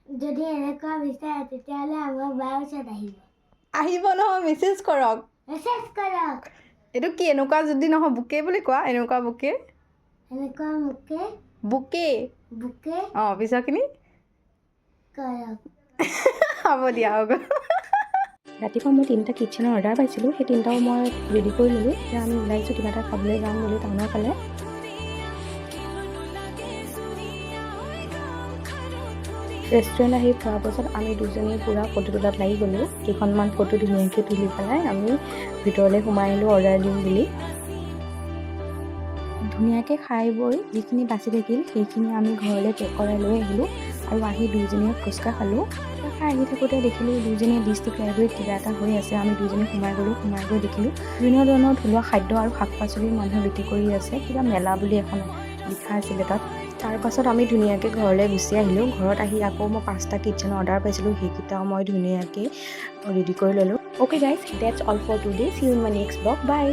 যদি এনেকুৱা বিচাৰে তেতিয়াহ'লে আমাৰ বাৰ ওচৰত আহিব। আহিব নহয়, মেছেজ কৰক। মেছেজ কৰক। এইটো কি এনেকুৱা যদি নহয় বুকে বুলি কোৱা, এনেকুৱা বুকে। এনেকুৱা মোকে বুকে বুকে অঁ পিছৰখিনি কৰক। হ'ব দিয়া হ'ব। ৰাতিপুৱা মই 3টা কিটচেনৰ অৰ্ডাৰ পাইছিলোঁ, সেই 3টাও মই ৰেডি কৰি ল'লোঁ। এতিয়া আমি ওলাইছোঁ কিবা এটা খাবলৈ যাম বুলি টাউনৰ ফালে। ৰেষ্টুৰেণ্ট আহি পোৱাৰ পাছত আমি দুজনীয়ে পূৰা ফটো তোলাত লাগি গ'লোঁ। কেইখনমান ফটো ধুনীয়াকৈ তুলি পেলাই আমি ভিতৰলৈ সোমাই আহিলোঁ অৰ্ডাৰ দিম বুলি। ধুনীয়াকৈ খাই বৈ যিখিনি বাচি থাকিল সেইখিনি আমি ঘৰলৈ পেক কৰাই লৈ আহিলোঁ আৰু আহি দুইজনীয়ে ফুচকা খালোঁ। খাই আহি থাকোঁতে দেখিলোঁ দুইজনীয়ে ডিষ্ট্ৰিক্ট লাইব্ৰেৰীত কিবা এটা হৈ আছে। আমি দুইজনী সোমাই গৈ দেখিলোঁ বিভিন্ন ধৰণৰ থলুৱা খাদ্য আৰু শাক পাচলি মানুহে বিক্ৰী কৰি আছে। কিবা মেলা বুলি এখন লিখা আছিলে তাত। তাৰপাছত আমি ধুনীয়াকৈ ঘৰলৈ গুচি আহিলোঁ। ঘৰত আহি আকৌ মই 5টা কিটচেনৰ অৰ্ডাৰ পাইছিলোঁ, সেইকেইটাও মই ধুনীয়াকৈ ৰেডি কৰি ল'লোঁ। Okay guys, that's all for today. See you in my next blog. By.